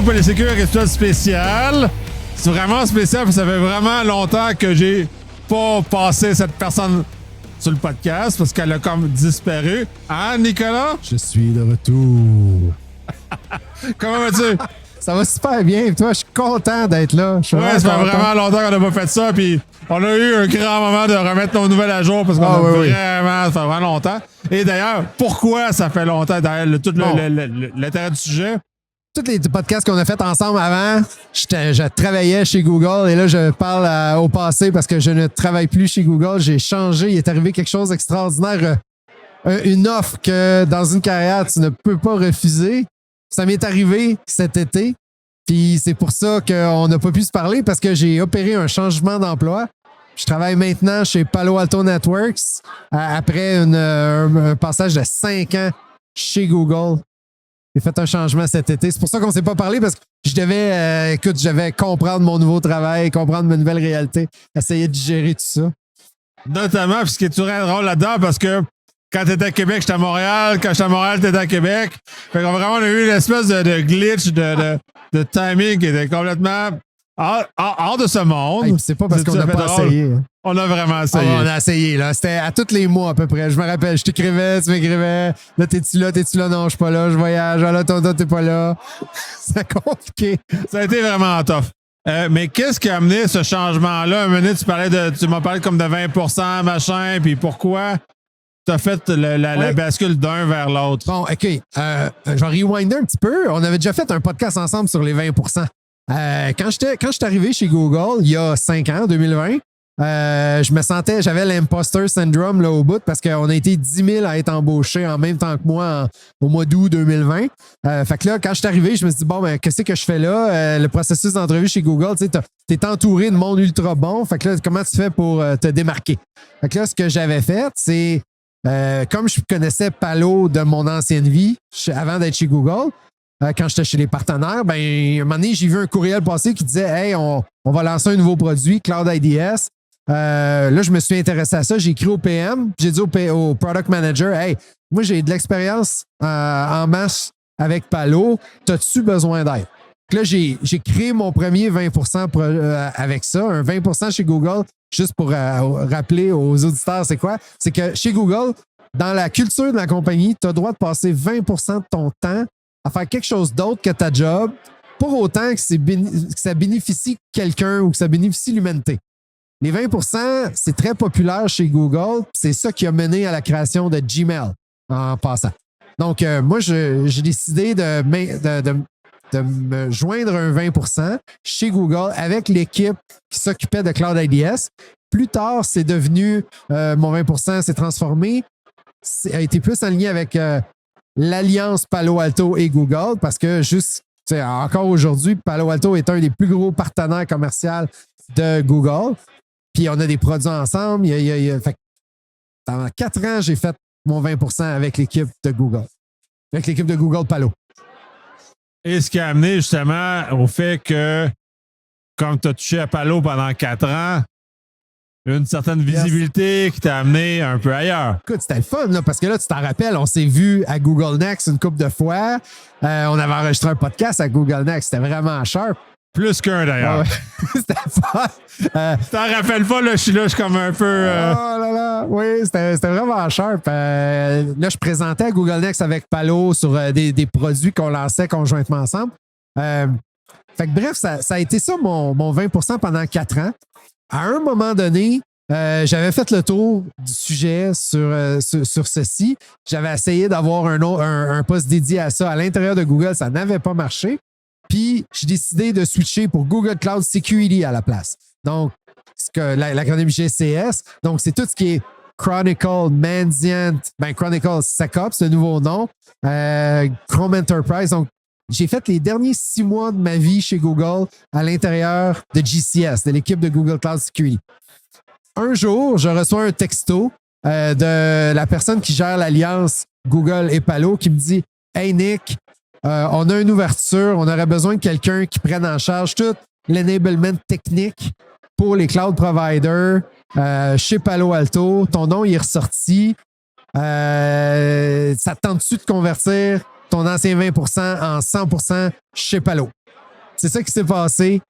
au Polysécure, épisode spécial. C'est vraiment spécial parce que ça fait vraiment longtemps que j'ai pas passé cette personne sur le podcast parce qu'elle a comme disparu. Hein, Nicolas? Je suis de retour. Comment vas-tu? Ça va super bien. Et toi, je suis content d'être là. Ouais, ça fait vraiment longtemps qu'on n'a pas fait ça. Puis on a eu un grand moment de remettre nos nouvelles à jour parce qu'on ça fait vraiment longtemps. Et d'ailleurs, pourquoi ça fait longtemps? D'ailleurs, tout l'intérêt du sujet. Tous les podcasts qu'on a fait ensemble avant, je travaillais chez Google et là, je parle au passé parce que je ne travaille plus chez Google. J'ai changé. Il est arrivé quelque chose d'extraordinaire. Une offre que dans une carrière, tu ne peux pas refuser. Ça m'est arrivé cet été. Puis c'est pour ça qu'on n'a pas pu se parler parce que j'ai opéré un changement d'emploi. Je travaille maintenant chez Palo Alto Networks après un passage de 5 ans chez Google. J'ai fait un changement cet été. C'est pour ça qu'on ne s'est pas parlé parce que je devais comprendre mon nouveau travail, comprendre ma nouvelle réalité, essayer de gérer tout ça. Notamment, puis ce qui est très drôle là-dedans, parce que quand tu étais à Québec, j'étais à Montréal. Quand j'étais à Montréal, tu étais à Québec. Fait qu'on vraiment, on a eu une espèce de glitch de timing qui était complètement hors de ce monde. Hey, c'est pas parce qu'on n'a pas essayé. On a vraiment essayé. On a essayé, là. C'était à tous les mois, à peu près. Je me rappelle, je t'écrivais, tu m'écrivais. Là, t'es-tu là? Non, je suis pas là. Je voyage. Là, toi, t'es pas là. C'est compliqué. Ça a été vraiment tough. Mais qu'est-ce qui a amené ce changement-là? Un minute, tu m'as parlé comme de 20%, machin, puis pourquoi tu as fait la bascule d'un vers l'autre? Bon, OK. Je vais rewinder un petit peu. On avait déjà fait un podcast ensemble sur les 20%. Quand j'étais arrivé chez Google, il y a 5 ans, 2020, j'avais l'imposter syndrome là, au bout parce qu'on a été 10 000 à être embauchés en même temps que moi au mois d'août 2020. Fait que là, quand je suis arrivé, je me suis dit, bon, ben, qu'est-ce que je fais là? Le processus d'entrevue chez Google, tu sais, t'es entouré de monde ultra bon. Fait que là, comment tu fais pour te démarquer? Fait que là, ce que j'avais fait, c'est, comme je connaissais Palo de mon ancienne vie, avant d'être chez Google, quand j'étais chez les partenaires, ben, à un moment donné, j'ai vu un courriel passer qui disait, hey, on va lancer un nouveau produit, Cloud IDS. Là, je me suis intéressé à ça. J'ai écrit au PM, j'ai dit au Product Manager, hey, moi, j'ai de l'expérience en masse avec Palo. T'as-tu besoin d'aide? Là, j'ai créé mon premier 20% avec ça, un 20% chez Google, juste pour rappeler aux auditeurs, c'est quoi? C'est que chez Google, dans la culture de la compagnie, tu as le droit de passer 20% de ton temps à faire quelque chose d'autre que ta job, pour autant que ça bénéficie quelqu'un ou que ça bénéficie l'humanité. Les 20%, c'est très populaire chez Google. C'est ça qui a mené à la création de Gmail en passant. Donc, moi, j'ai décidé de me joindre un 20% chez Google avec l'équipe qui s'occupait de Cloud IDS. Plus tard, c'est devenu, mon 20% s'est transformé, a été plus aligné avec l'alliance Palo Alto et Google parce que encore aujourd'hui, Palo Alto est un des plus gros partenaires commerciaux de Google. Puis on a des produits ensemble. Fait, pendant 4 ans, j'ai fait mon 20% avec l'équipe de Google. Avec l'équipe de Google Palo. Et ce qui a amené justement au fait que, comme tu as touché à Palo pendant 4 ans, une certaine visibilité qui t'a amené un peu ailleurs. Écoute, c'était le fun, là, parce que là, tu t'en rappelles, on s'est vu à Google Next une couple de fois. On avait enregistré un podcast à Google Next. C'était vraiment sharp. Plus qu'un, d'ailleurs. C'était fun. Tu t'en rappelles pas, là, je suis comme un peu... Oh là là, oui, c'était vraiment sharp. Là, je présentais à Google Next avec Palo sur des produits qu'on lançait conjointement ensemble. Fait que bref, ça a été ça, mon 20% pendant 4 ans. À un moment donné, j'avais fait le tour du sujet sur ceci. J'avais essayé d'avoir un poste dédié à ça à l'intérieur de Google. Ça n'avait pas marché. Puis, j'ai décidé de switcher pour Google Cloud Security à la place. Donc, l'acronyme GCS. Donc, c'est tout ce qui est Chronicle, Mandiant, Chronicle SecOps, le nouveau nom, Chrome Enterprise. Donc, j'ai fait les derniers 6 mois de ma vie chez Google à l'intérieur de GCS, de l'équipe de Google Cloud Security. Un jour, je reçois un texto de la personne qui gère l'alliance Google et Palo qui me dit « Hey Nick, on a une ouverture, on aurait besoin de quelqu'un qui prenne en charge tout l'enablement technique pour les cloud providers chez Palo Alto. Ton nom il est ressorti. Ça te tente-tu de convertir ton ancien 20% en 100% chez Palo? » c'est ça qui s'est passé.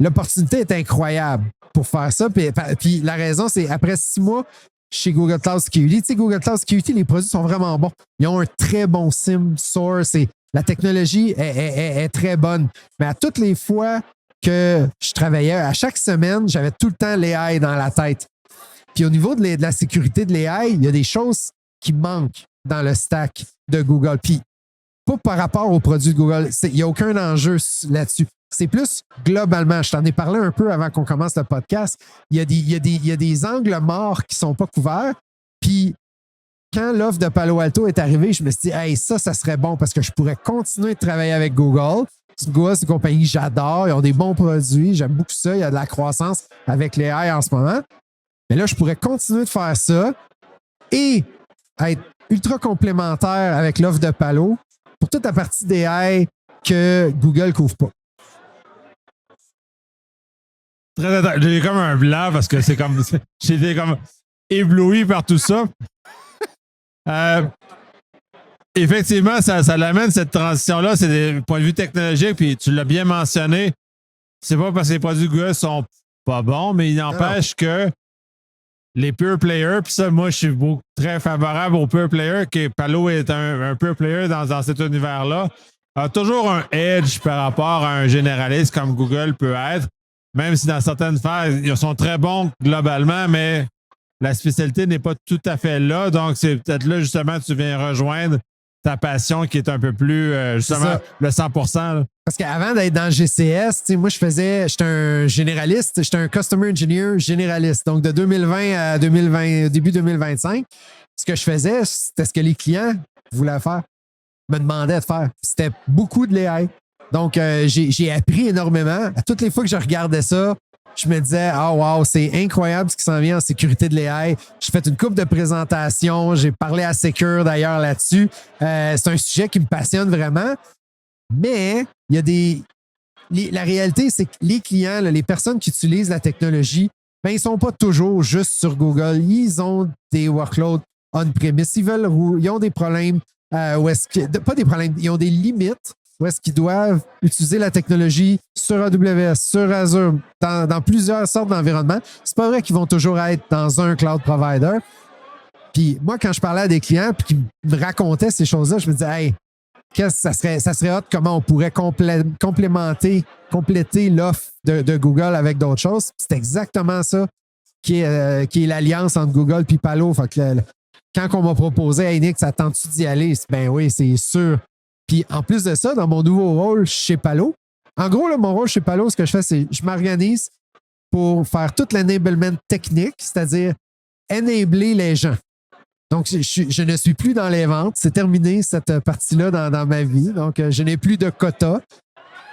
L'opportunité est incroyable pour faire ça. Puis la raison, c'est après 6 mois chez Google Cloud Security. Tu sais, Google Cloud Security, les produits sont vraiment bons. Ils ont un très bon SIM source et la technologie est très bonne. Mais à toutes les fois que je travaillais, à chaque semaine, j'avais tout le temps l'AI dans la tête. Puis au niveau de la sécurité de l'AI, il y a des choses qui manquent dans le stack de Google. Puis pas par rapport aux produits de Google. Il n'y a aucun enjeu là-dessus. C'est plus globalement. Je t'en ai parlé un peu avant qu'on commence le podcast. Il y a des angles morts qui ne sont pas couverts. Puis quand l'offre de Palo Alto est arrivée, je me suis dit, hey, ça serait bon parce que je pourrais continuer de travailler avec Google. Google, c'est une compagnie que j'adore. Ils ont des bons produits. J'aime beaucoup ça. Il y a de la croissance avec les AI en ce moment. Mais là, je pourrais continuer de faire ça et être ultra complémentaire avec l'offre de Palo pour toute la partie des AI que Google ne couvre pas. J'ai comme un blanc parce que c'est comme. J'étais comme ébloui par tout ça. Effectivement, ça l'amène cette transition-là. C'est des points de vue technologiques, puis tu l'as bien mentionné. C'est pas parce que les produits Google sont pas bons, mais il n'empêche que les pure players, puis ça, moi, je suis très favorable aux pure players, que Palo est un pure player dans cet univers-là, a toujours un edge par rapport à un généraliste comme Google peut être, même si dans certaines phases, ils sont très bons globalement, mais la spécialité n'est pas tout à fait là. Donc, c'est peut-être là, justement, tu viens rejoindre ta passion qui est un peu plus, justement, le 100%. Là. Parce qu'avant d'être dans le GCS, moi, j'étais un généraliste, j'étais un Customer Engineer généraliste. Donc, de 2020 à début 2025, ce que je faisais, c'était ce que les clients voulaient faire, me demandaient de faire. C'était beaucoup de l'AI. Donc, j'ai appris énormément. À toutes les fois que je regardais ça, je me disais, wow, c'est incroyable ce qui s'en vient en sécurité de l'AI. J'ai fait une couple de présentations. J'ai parlé à Secure d'ailleurs là-dessus. C'est un sujet qui me passionne vraiment. Mais il y a la réalité, c'est que les clients, là, les personnes qui utilisent la technologie, ben, ils ne sont pas toujours juste sur Google. Ils ont des workloads on-premise. Ils ont des problèmes. Pas des problèmes, ils ont des limites où est-ce qu'ils doivent utiliser la technologie sur AWS, sur Azure, dans plusieurs sortes d'environnements. C'est pas vrai qu'ils vont toujours être dans un cloud provider. Puis moi, quand je parlais à des clients puis qu'ils me racontaient ces choses-là, je me disais, hey, ça serait hot comment on pourrait compléter l'offre de Google avec d'autres choses. C'est exactement ça qui est l'alliance entre Google et Palo. Fait que quand on m'a proposé, hey Nick, ça tente-tu d'y aller? Ben oui, c'est sûr. Puis en plus de ça, dans mon nouveau rôle chez Palo, en gros, là, mon rôle chez Palo, ce que je fais, c'est je m'organise pour faire tout l'enablement technique, c'est-à-dire enabler les gens. Donc, je ne suis plus dans les ventes. C'est terminé cette partie-là dans ma vie. Donc, je n'ai plus de quota.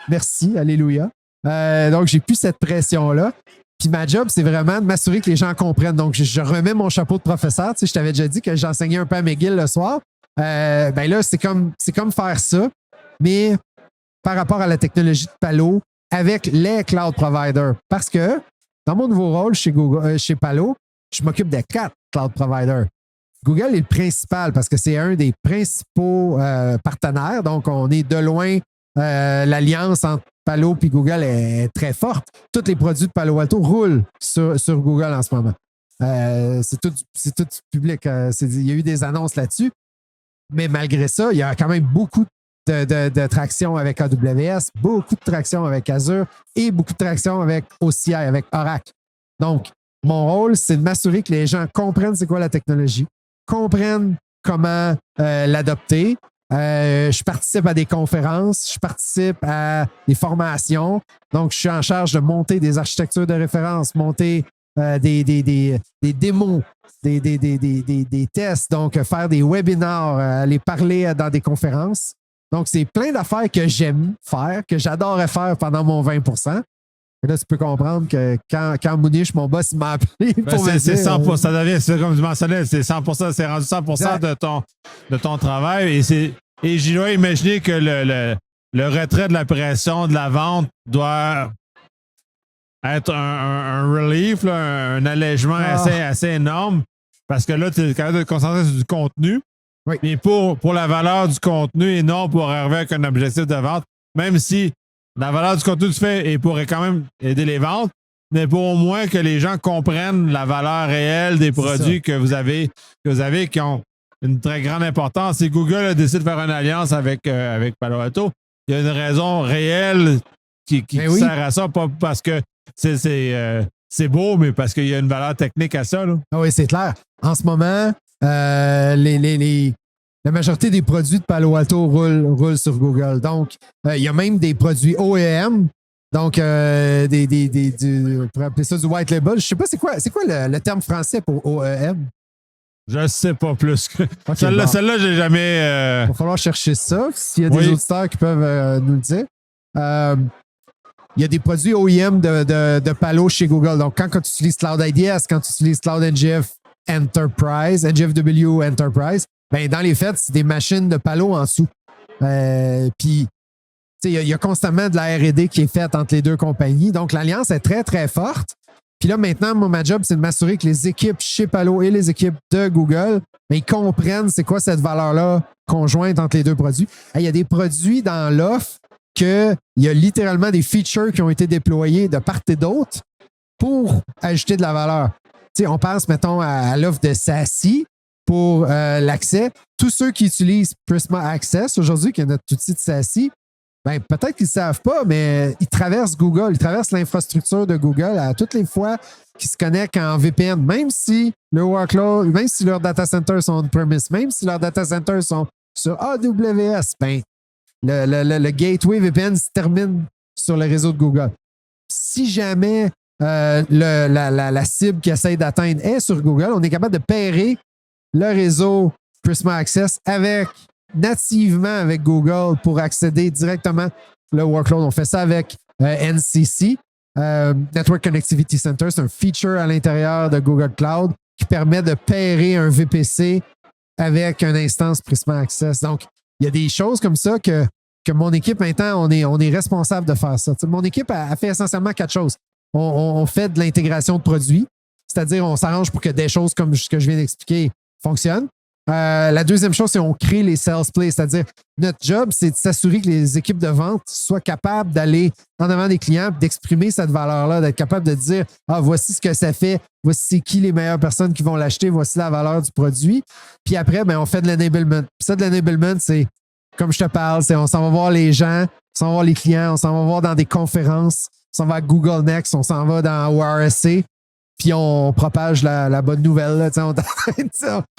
Merci, alléluia. Donc, j'ai plus cette pression-là. Puis ma job, c'est vraiment de m'assurer que les gens comprennent. Donc, je remets mon chapeau de professeur. Tu sais, je t'avais déjà dit que j'enseignais un peu à McGill le soir. Ben là, c'est comme faire ça, mais par rapport à la technologie de Palo avec les cloud providers. Parce que dans mon nouveau rôle chez Palo, je m'occupe des 4 cloud providers. Google est le principal parce que c'est un des principaux partenaires. Donc, on est de loin, l'alliance entre Palo et Google est très forte. Tous les produits de Palo Alto roulent sur Google en ce moment. C'est tout public. Il y a eu des annonces là-dessus. Mais malgré ça, il y a quand même beaucoup de traction avec AWS, beaucoup de traction avec Azure et beaucoup de traction avec OCI, avec Oracle. Donc, mon rôle, c'est de m'assurer que les gens comprennent c'est quoi la technologie, comprennent comment l'adopter. Je participe à des conférences, je participe à des formations. Donc, je suis en charge de monter des architectures de référence, monter des démos, des tests, donc faire des webinars, aller parler dans des conférences. Donc, c'est plein d'affaires que j'aime faire, que j'adorais faire pendant mon 20%. Et là, tu peux comprendre que quand Mouniche, mon boss, m'a appelé pour me dire... C'est 100%, ça devient, c'est comme tu mentionnais, c'est 100%, c'est rendu 100% de ton travail. Et j'y dois imaginer que le retrait de la pression de la vente doit être un relief, là, un allègement assez énorme, parce que là, tu es capable de te concentrer sur du contenu. Oui. Mais pour la valeur du contenu et non pour arriver avec un objectif de vente, même si la valeur du contenu que tu fais et pourrait quand même aider les ventes, mais pour au moins que les gens comprennent la valeur réelle des produits que vous avez qui ont une très grande importance. Si Google a décidé de faire une alliance avec Palo Alto, il y a une raison réelle qui sert à ça, pas parce que c'est beau, mais parce qu'il y a une valeur technique à ça. Là. Ah oui, c'est clair. En ce moment, la majorité des produits de Palo Alto roulent sur Google. Donc, il y a même des produits OEM. Donc, on pourrait appeler ça du white label. Je ne sais pas, c'est quoi le terme français pour OEM? Je ne sais pas plus. Okay, celle-là, j'ai jamais. Il va falloir chercher ça. S'il y a des auditeurs qui peuvent nous le dire. Il y a des produits OEM de Palo chez Google. Donc, quand tu utilises Cloud IDS, quand tu utilises Cloud NGF Enterprise, NGFW Enterprise, ben, dans les faits, c'est des machines de Palo en dessous. Puis, il y a constamment de la R&D qui est faite entre les deux compagnies. Donc, l'alliance est très, très forte. Puis là, maintenant, moi, ma job, c'est de m'assurer que les équipes chez Palo et les équipes de Google, ben, ils comprennent c'est quoi cette valeur-là conjointe entre les deux produits. Il y a des produits dans l'offre qu'il y a littéralement des features qui ont été déployés de part et d'autre pour ajouter de la valeur. On pense, mettons, à l'offre de SASE pour l'accès. Tous ceux qui utilisent Prisma Access aujourd'hui, qui est notre outil de SASE, ben, peut-être qu'ils ne savent pas, mais ils traversent Google, ils traversent l'infrastructure de Google à toutes les fois qu'ils se connectent en VPN, même si le workload, même si leurs data centers sont on-premise, même si leurs data centers sont sur AWS, ben, le gateway VPN se termine sur le réseau de Google. Si jamais la cible qui essaie d'atteindre est sur Google, on est capable de pairer le réseau Prisma Access nativement avec Google pour accéder directement le workload. On fait ça avec NCC, Network Connectivity Center. C'est un feature à l'intérieur de Google Cloud qui permet de pairer un VPC avec une instance Prisma Access. Donc, il y a des choses comme ça que mon équipe, maintenant, on est responsable de faire ça. T'sais, mon équipe a fait essentiellement 4 choses. On fait de l'intégration de produits, c'est-à-dire on s'arrange pour que des choses comme ce que je viens d'expliquer fonctionnent. La deuxième chose, c'est qu'on crée les sales plays, c'est-à-dire notre job, c'est de s'assurer que les équipes de vente soient capables d'aller en avant des clients, d'exprimer cette valeur-là, d'être capable de dire « Ah, voici ce que ça fait, voici c'est qui les meilleures personnes qui vont l'acheter, voici la valeur du produit. » Puis après, ben, on fait de l'enablement. Puis ça, de l'enablement, c'est, comme je te parle, c'est on s'en va voir les gens, on s'en va voir les clients, on s'en va voir dans des conférences, on s'en va à Google Next, on s'en va dans ORSC. Puis on propage la bonne nouvelle. Là,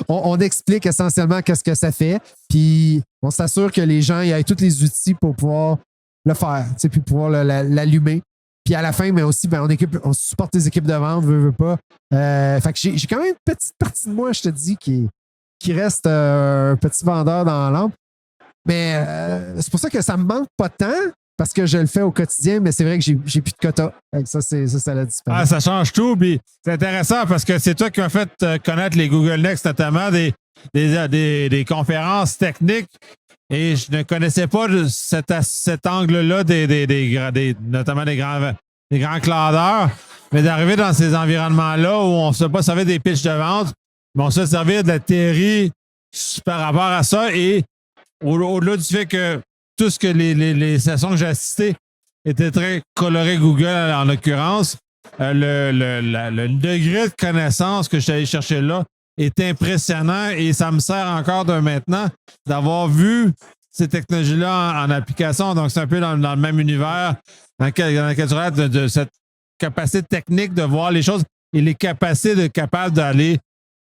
on explique essentiellement qu'est-ce que ça fait. Puis on s'assure que les gens aient tous les outils pour pouvoir le faire, puis pouvoir l'allumer. Puis à la fin, mais aussi, ben, on supporte les équipes de vente, veut pas. Fait que j'ai quand même une petite partie de moi, je te dis, qui reste un petit vendeur dans la lampe. Mais c'est pour ça que ça me manque pas tant. Parce que je le fais au quotidien, mais c'est vrai que j'ai plus de quota. Ça la différence. Ah, ça change tout. Puis c'est intéressant parce que c'est toi qui m'as fait connaître les Google Next, notamment des conférences techniques. Et je ne connaissais pas cet angle-là notamment des grands cloudeurs. Mais d'arriver dans ces environnements-là où on ne se pas servir des pitchs de vente, mais on se servir de la théorie par rapport à ça. Et au-delà du fait que tout ce que les sessions que j'ai assistées étaient très colorées Google en l'occurrence. Le degré de connaissance que je suis allé chercher là est impressionnant et ça me sert encore de maintenant d'avoir vu ces technologies-là en application. Donc, c'est un peu dans le même univers dans lequel tu regardes de cette capacité technique de voir les choses et les capacités capables d'aller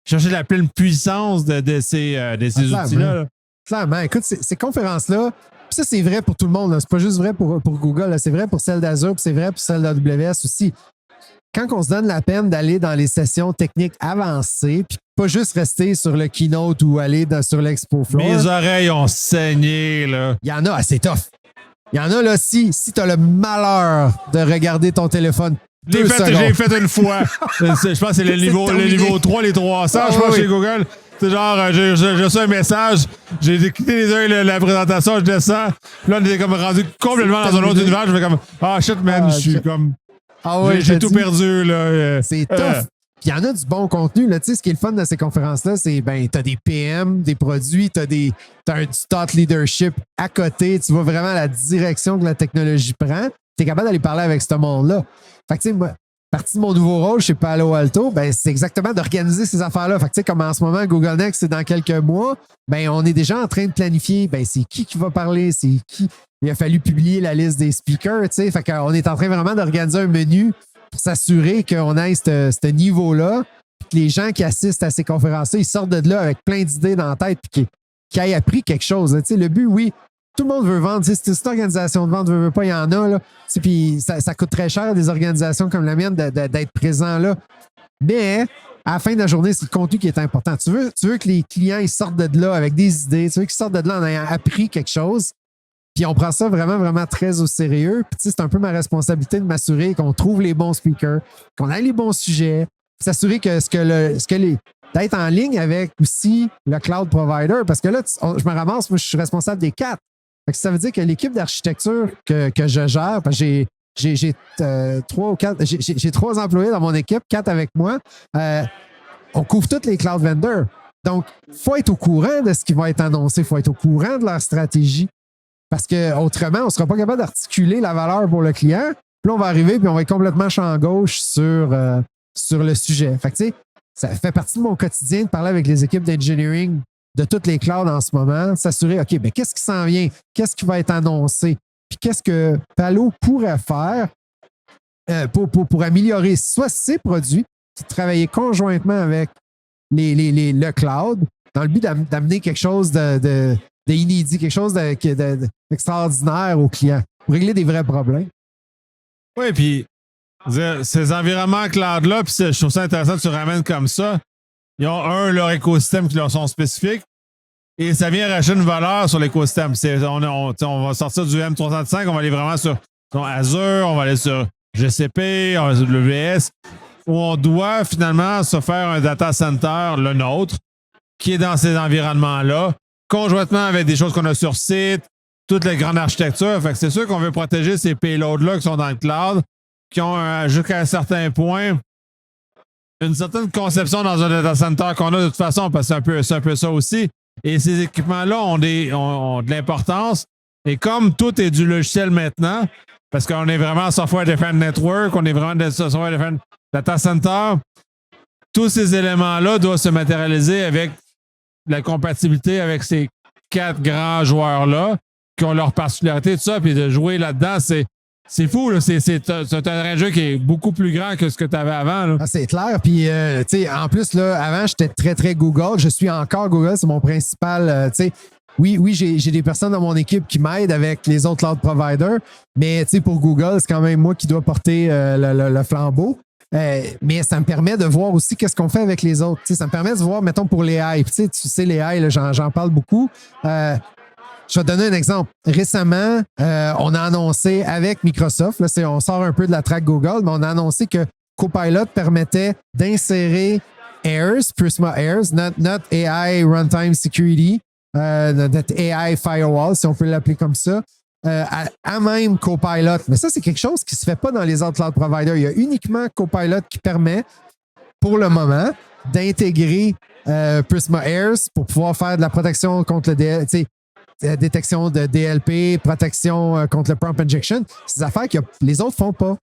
chercher la pleine puissance de ces outils-là. Là. Clairement. Écoute, ces conférences-là, ça, c'est vrai pour tout le monde. C'est pas juste vrai pour Google. Là. C'est vrai pour celle d'Azure, puis c'est vrai pour celle d'AWS aussi. Quand on se donne la peine d'aller dans les sessions techniques avancées, puis pas juste rester sur le keynote ou aller sur l'expo floor. Mes oreilles ont saigné, là. Il y en a assez tough. Il y en a, là, si tu as le malheur de regarder ton téléphone. J'ai fait une fois. Je pense que c'est le niveau 3, les 300, je pense, chez Google. C'est genre, j'ai reçu un message, j'ai quitté la présentation, je descends. Là, on était comme rendu complètement dans un autre univers. Je fais comme, ah, shit, man, je suis comme. Ah ouais, j'ai tout perdu, là. C'est tough. Puis il y en a du bon contenu. Là. Tu sais, ce qui est le fun de ces conférences-là, c'est ben, tu as des PM, des produits, tu as du thought leadership à côté. Tu vois vraiment la direction que la technologie prend. Tu es capable d'aller parler avec ce monde-là. Fait que tu sais, moi, partie de mon nouveau rôle chez Palo Alto, ben, c'est exactement d'organiser ces affaires-là. Fait que tu sais, comme en ce moment, Google Next, c'est dans quelques mois, ben, on est déjà en train de planifier, ben, c'est qui va parler, c'est qui. Il a fallu publier la liste des speakers, tu sais. Fait qu'on est en train vraiment d'organiser un menu pour s'assurer qu'on ait ce niveau-là, puis que les gens qui assistent à ces conférences-là, ils sortent de là avec plein d'idées dans la tête, puis qu'ils aient appris quelque chose. Tu sais, le but, oui, tout le monde veut vendre. C'est une organisation de vente, veut pas, il y en a. Là. Puis ça coûte très cher à des organisations comme la mienne d'être présent là. Mais à la fin de la journée, c'est le contenu qui est important. Tu veux que les clients ils sortent de là avec des idées, tu veux qu'ils sortent de là en ayant appris quelque chose. Puis on prend ça vraiment, vraiment très au sérieux. Puis c'est un peu ma responsabilité de m'assurer qu'on trouve les bons speakers, qu'on ait les bons sujets, puis s'assurer que d'être en ligne avec aussi le cloud provider. Parce que là, je me ramasse, moi, je suis responsable des 4. Fait que ça veut dire que l'équipe d'architecture que je gère, parce que j'ai 3 ou 4, j'ai 3 employés dans mon équipe, 4 avec moi. On couvre tous les cloud vendors. Donc, il faut être au courant de ce qui va être annoncé, il faut être au courant de leur stratégie. Parce qu'autrement, on ne sera pas capable d'articuler la valeur pour le client. Puis là, on va arriver puis on va être complètement champ gauche sur le sujet. Fait que, tu sais, ça fait partie de mon quotidien de parler avec les équipes d'engineering de toutes les clouds en ce moment, s'assurer, OK, bien, qu'est-ce qui s'en vient? Qu'est-ce qui va être annoncé? Puis qu'est-ce que Palo pourrait faire pour améliorer soit ses produits, travailler conjointement avec le cloud dans le but d'amener quelque chose d'inédit, quelque chose d'extraordinaire aux clients pour régler des vrais problèmes. Oui, puis ces environnements cloud-là, puis je trouve ça intéressant que tu ramènes comme ça. Ils ont leur écosystème qui leur sont spécifiques et ça vient racheter une valeur sur l'écosystème. On va sortir du M365, on va aller vraiment sur Azure, on va aller sur GCP, on va aller sur WS, où on doit finalement se faire un data center, le nôtre, qui est dans ces environnements-là, conjointement avec des choses qu'on a sur site, toutes les grandes architectures. Fait que c'est sûr qu'on veut protéger ces payloads-là qui sont dans le cloud, qui ont jusqu'à un certain point une certaine conception dans un data center qu'on a de toute façon, parce que c'est un peu ça aussi. Et ces équipements-là ont de l'importance. Et comme tout est du logiciel maintenant, parce qu'on est vraiment Software Defined Network, on est vraiment de Software Defined Data Center, tous ces éléments-là doivent se matérialiser avec la compatibilité avec ces 4 grands joueurs-là qui ont leur particularité, tout ça, puis de jouer là-dedans, c'est fou, là. C'est un terrain de jeu qui est beaucoup plus grand que ce que tu avais avant. Là. Ah, c'est clair. Puis, tu sais, en plus, là, avant, j'étais très, très Google. Je suis encore Google. C'est mon principal, tu sais. Oui, j'ai des personnes dans mon équipe qui m'aident avec les autres cloud providers, mais, tu sais, pour Google, c'est quand même moi qui dois porter le flambeau. Mais ça me permet de voir aussi qu'est-ce qu'on fait avec les autres. Tu sais, ça me permet de voir, mettons, pour les AI. Puis, tu sais, les AI, j'en parle beaucoup. Je vais te donner un exemple. Récemment, on a annoncé avec Microsoft, là, on sort un peu de la track Google, mais on a annoncé que Copilot permettait d'insérer AIRS, Prisma AIRS, not AI Runtime Security, notre AI Firewall, si on peut l'appeler comme ça, à même Copilot. Mais ça, c'est quelque chose qui ne se fait pas dans les autres cloud providers. Il y a uniquement Copilot qui permet, pour le moment, d'intégrer Prisma AIRS pour pouvoir faire de la protection contre le détection de DLP, protection contre le prompt injection, c'est des affaires que les autres font pas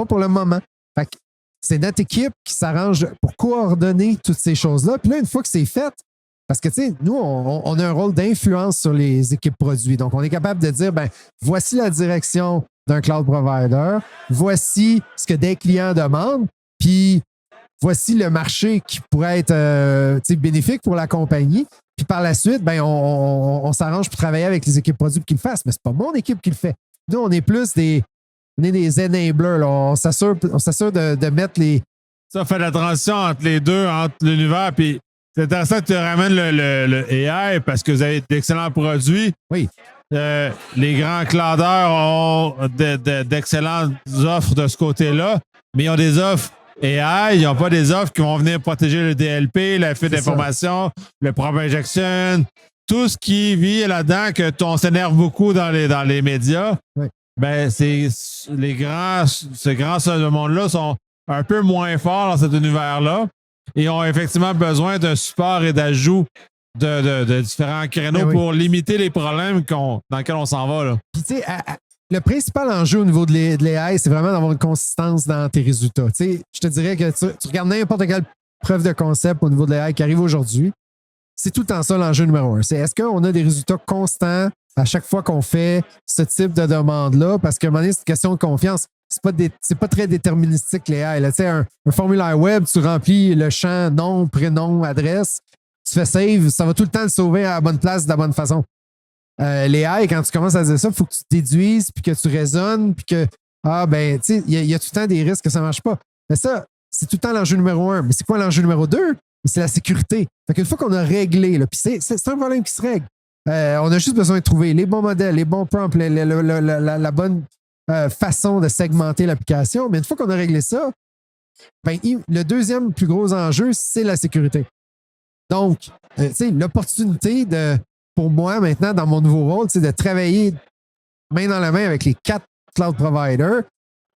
pour le moment. Fait que c'est notre équipe qui s'arrange pour coordonner toutes ces choses-là. Puis là, une fois que c'est fait, parce que, tu sais, nous, on a un rôle d'influence sur les équipes produits. Donc, on est capable de dire, ben, voici la direction d'un cloud provider, voici ce que des clients demandent, puis voici le marché qui pourrait être bénéfique pour la compagnie. Puis par la suite, ben, on s'arrange pour travailler avec les équipes produits pour qu'ils le fassent. Mais c'est pas mon équipe qui le fait. Nous, on est plus des enablers. Là. On s'assure de mettre les... Ça fait la transition entre les deux, entre l'univers. Puis c'est intéressant que tu ramènes le AI parce que vous avez d'excellents produits. Oui. Les grands clouders ont d'excellentes offres de ce côté-là, mais ils ont des offres AI, ils n'ont pas des offres qui vont venir protéger le DLP, la fuite d'information, le prompt injection, tout ce qui vit là-dedans, que on s'énerve beaucoup dans les médias. Oui. Ben, ce monde-là sont un peu moins forts dans cet univers-là et ont effectivement besoin d'un support et d'ajout de différents créneaux pour limiter les problèmes dans lesquels on s'en va. Là. Puis, tu sais, le principal enjeu au niveau de l'AI, c'est vraiment d'avoir une consistance dans tes résultats. Tu sais, je te dirais que tu regardes n'importe quelle preuve de concept au niveau de l'AI qui arrive aujourd'hui, c'est tout le temps ça l'enjeu numéro un. C'est est-ce qu'on a des résultats constants à chaque fois qu'on fait ce type de demande-là? Parce qu'à un moment donné, c'est une question de confiance. C'est pas très déterministique, l'AI. Tu sais, un formulaire web, tu remplis le champ nom, prénom, adresse, tu fais save, ça va tout le temps le sauver à la bonne place de la bonne façon. L'AI, quand tu commences à dire ça, il faut que tu déduises, puis que tu raisonnes, puis que, tu sais, il y a tout le temps des risques que ça ne marche pas. Mais ça, c'est tout le temps l'enjeu numéro un. Mais c'est quoi l'enjeu numéro deux? C'est la sécurité. Fait qu'une fois qu'on a réglé, là, puis c'est un problème qui se règle. On a juste besoin de trouver les bons modèles, les bons prompts, la bonne façon de segmenter l'application. Mais une fois qu'on a réglé ça, le deuxième plus gros enjeu, c'est la sécurité. Donc, tu sais, l'opportunité pour moi, maintenant, dans mon nouveau rôle, c'est de travailler main dans la main avec les 4 cloud providers,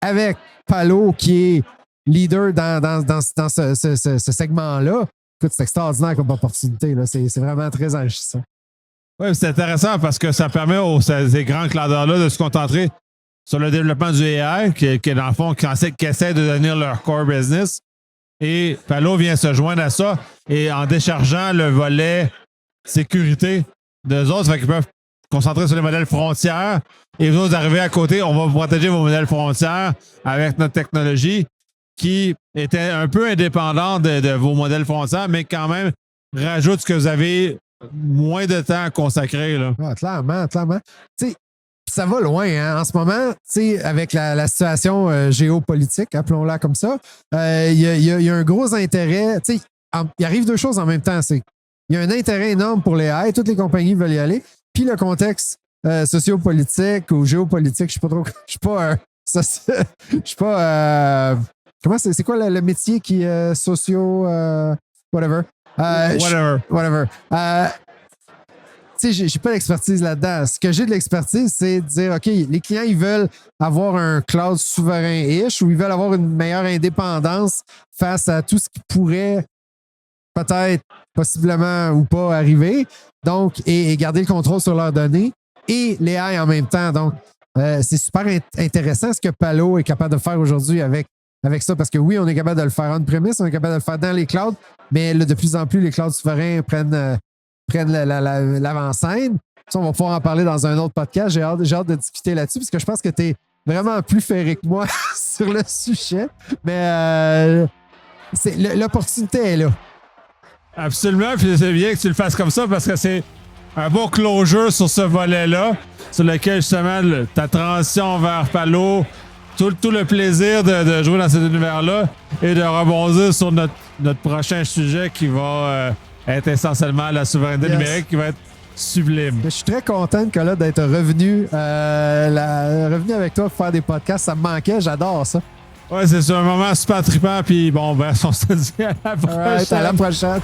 avec Palo qui est leader dans ce segment-là. Écoute, c'est extraordinaire comme opportunité. Là. C'est vraiment très enrichissant. Oui, c'est intéressant parce que ça permet ces grands clouders-là de se concentrer sur le développement du AI, qui dans le fond, qui essaie de devenir leur core business. Et Palo vient se joindre à ça et en déchargeant le volet sécurité d'eux autres, fait qu'ils peuvent concentrer sur les modèles frontières et vous autres arrivez à côté, on va vous protéger vos modèles frontières avec notre technologie qui était un peu indépendante de vos modèles frontières, mais quand même rajoute ce que vous avez moins de temps à consacrer. Là. Ah, clairement. Tu sais, ça va loin, hein? En ce moment, tu sais, avec la situation géopolitique, appelons-la comme ça, il y a un gros intérêt. Tu sais, il arrive deux choses en même temps. Il y a un intérêt énorme pour les AI, toutes les compagnies veulent y aller. Puis le contexte sociopolitique ou géopolitique, je sais pas trop. Je suis pas. Comment c'est quoi le métier qui est whatever. Whatever. Tu sais, j'ai pas d'expertise là-dedans. Ce que j'ai de l'expertise, c'est de dire, OK, les clients, ils veulent avoir un cloud souverain-ish ou ils veulent avoir une meilleure indépendance face à tout ce qui pourrait peut-être, possiblement ou pas arriver. Donc, et garder le contrôle sur leurs données et les AI en même temps. Donc, c'est super intéressant ce que Palo est capable de faire aujourd'hui avec ça, parce que oui, on est capable de le faire on-premise, on est capable de le faire dans les clouds, mais là, de plus en plus, les clouds souverains prennent l'avant-scène. Ça, on va pouvoir en parler dans un autre podcast. J'ai hâte de discuter là-dessus, parce que je pense que tu es vraiment plus ferré que moi sur le sujet. Mais l'opportunité est là. Absolument, puis c'est bien que tu le fasses comme ça, parce que c'est un beau closure sur ce volet-là, sur lequel justement ta transition vers Palo, tout le plaisir de jouer dans cet univers-là et de rebondir sur notre prochain sujet qui va être essentiellement la souveraineté numérique, qui va être sublime. Je suis très content, Nicolas, d'être revenu avec toi pour faire des podcasts. Ça me manquait, j'adore ça. Ouais, c'est un moment super trippant, puis bon, on se dit à la prochaine. Alright, à la prochaine.